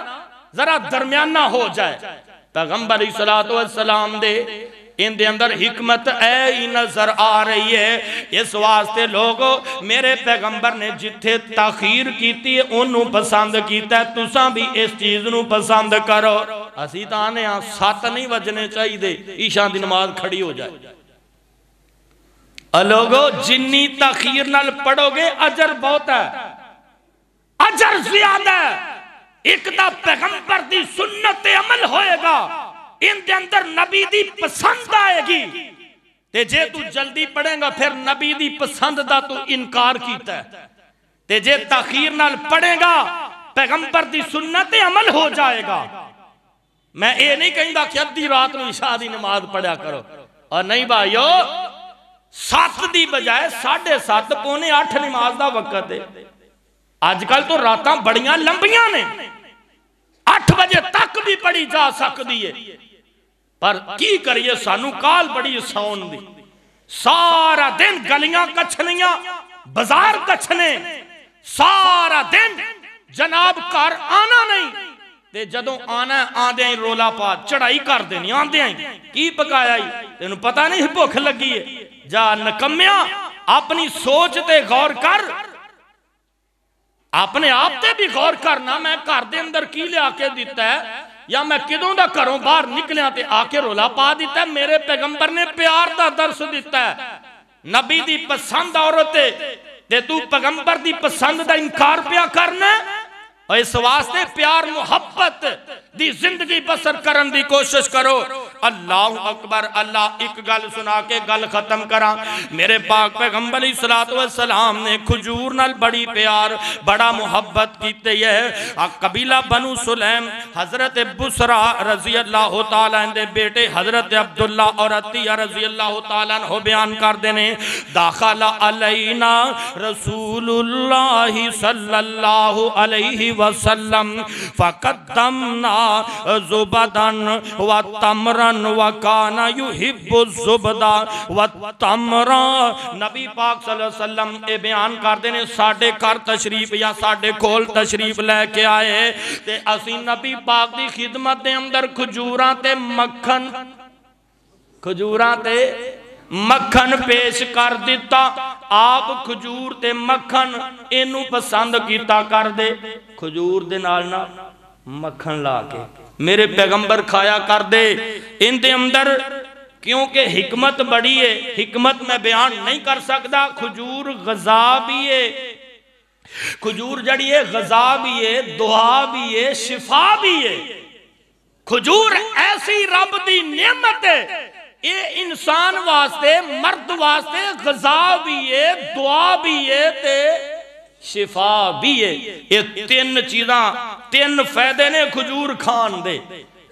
Speaker 2: ذرا درمیانہ ہو جائے۔ پیغمبر علیہ السلام دے ان دے اندر حکمت ہی نظر آ رہی ہے۔ اس واسطے لوگو میرے پیغمبر نے جتھے تاخیر کیتی ہے انہوں پسند کیتا ہے، تساں بھی اس چیز نو پسند کرو۔ اسی تانے ہاں 7 نہیں وجنے چاہی دے، عشاء دی نماز کھڑی ہو جائے۔ لوگو جنی تاخیر نال پڑھو گے اجر بہت ہے، اجر زیادہ ہے۔ ایک دا پیغمبر دی سنت عمل ہوئے گا، ان دے اندر نبی دی پسند آئے گی، تے جے تو جلدی پڑھیں گا پھر نبی دی پسند دا تو انکار کیتا ہے، تے جے تاخیر نال پڑھیں گا پیغمبر دی سنت عمل ہو جائے گا۔ میں اے نہیں کہیں گا کہ ادھی رات نو عشاء دی نماز پڑھا کرو، اور نہیں بھائیو 7 دی بجائے 7:30 پونے 8 نماز دا وقت ہے۔ آج کل تو راتاں بڑیاں لمبیاں نے، 8 بجے تک بھی پڑھی جا سکتی ہے، پر کی کریے سانو کال بڑی سون دی، سارا دن گلیاں کچھنیاں بازار کچھنے، سارا دن جناب کار آنا نہیں، تے جدوں آنا آندے ہیں رولا پا چڑھائی کر دینی، آندے ہیں کی پکایا ہی تینوں پتہ نہیں بھوک لگی ہے، جا نکمیاں اپنی سوچ تے غور کر، اپنے آپ تے بھی غور کرنا میں گھر دے اندر کی لے آکے دیتا ہے، یا میں کدوں دا کروں باہر نکلیاں تے آکے رولا پا دیتا ہے۔ میرے پیغمبر نے پیار دا درس دیتا ہے، نبی دی پسند عورتے تے تو پیغمبر دی پسند دا انکار پیا کرنا ہے، اور اس واسطے پیار محبت دی زندگی بسر کرن دی کوشش کرو۔ اللہ اکبر۔ اللہ ایک گل سنا کے گل ختم کرا۔ میرے پاک پیغمبر علیہ السلام نے کھجور نال بڑی پیار بڑا محبت کیتے ہے۔ قبیلہ بنو سلیم حضرت بسرا رضی اللہ تعالیٰ دے بیٹے حضرت عبداللہ اور عطیہ رضی اللہ تعالیٰ عنہ بیان کر دینے، داخل علینا رسول اللہ صلی اللہ علیہ وسلم فقدمنا زبدن و تمرن و کانا یحب الزبدہ و تمرن۔ نبی پاک صلی اللہ علیہ وسلم اے بیان کر دینے ساڑھے کار تشریف یا ساڑھے کھول تشریف لے کے آئے تے اسی نبی پاک دی خدمت دے اندر کھجوراں تے مکھن پیش کر دیتا۔ آپ کھجور تے مکھن اینو پسند کیتا کر دے، کھجور دے نالنا مکھن لا کے میرے پیغمبر کھایا کر دے۔ ان دے اندر کیونکہ حکمت بڑی ہے، حکمت میں بیان نہیں کر سکتا۔ کھجور غذا بھی ہے، کھجور جڑی ہے غذا بھی ہے، دعا بھی ہے، شفا بھی ہے۔ کھجور ایسی رب دی نعمت ہے، یہ انسان واسطے مرد واسطے غذا بھی ہے، دعا بھی ہے تے شفا بھی ہے۔ یہ 3 چیزاں 3 فائدے نے کھجور کھان دے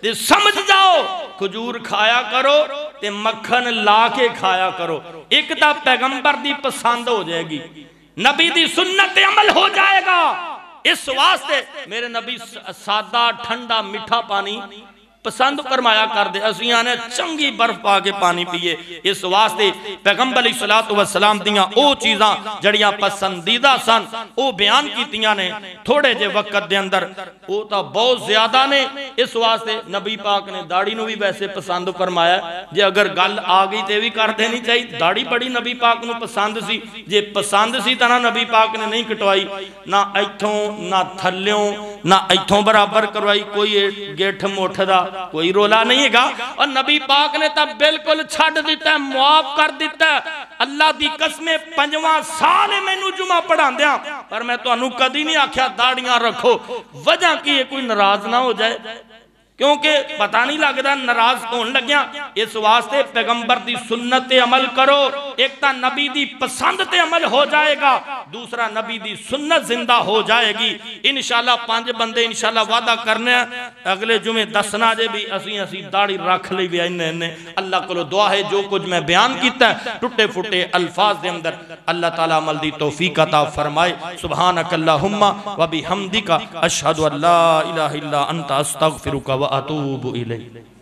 Speaker 2: تے سمجھ جاؤ۔ کھجور کھایا کرو تے مکھن لا کے کھایا کرو، ایک تا پیغمبر دی پسند ہو جائے گی، نبی دی سنت عمل ہو جائے گا۔ اس واسطے میرے نبی سادہ ٹھنڈا میٹھا پانی پسند فرمایا کر دے، اسی آنے چنگی برف پا کے پانی پیئے۔ اس واسطے پیغمبر علیہ السلام دیاں او چیزاں جڑیاں پسندیدہ سن او بیان کیتیاں نے تھوڑے جے وقت دے اندر، او تا بہت زیادہ نے۔ اس واسطے نبی پاک نے داڑھی نو بھی ویسے پسند فرمایا، جے اگر گل آگئی تے بھی کر دینی چاہیے، داڑھی بڑی نبی پاک نو پسند سی، جے پسند سی تانا نبی پاک نے نہیں کٹوائی، نہ ایتھوں نہ تھلیوں نہ ایتھوں برابر کروائی، کوئی گیٹھ موٹھ دا کوئی رولا نہیں ہے گا، اور نبی پاک نے تب بالکل چھڑ دیتا ہے، معاف کر دیتا ہے۔ اللہ دی قسمیں 5واں سال میں نو جمعہ پڑھان دیا، پر میں تو انہوں کدی نہیں آکھیا داڑیاں رکھو، وجہ کی یہ کوئی ناراض نہ ہو جائے، کیونکہ پتہ نہیں لگتا ناراض کون لگیا۔ اس واسطے پیغمبر دی سنت عمل کرو، ایک تا نبی دی پسند تے عمل ہو جائے گا، دوسرا نبی دی سنت زندہ ہو جائے گی۔ انشاءاللہ 5 بندے انشاءاللہ وعدہ کرنے ہیں، اگلے جمعے دسنا جے بھی اسی داڑھی رکھ لی بھی آئینے۔ اللہ کو دعا ہے جو کچھ میں بیان کیتا ہے ٹوٹے پھوٹے الفاظ دے اندر اللہ تعالیٰ عمل دی توفیق عطا فرمائے۔ سبحانک اللہم و بحمدک اشہد ان لا الہ الا انت استغفرک و اتوب الیک۔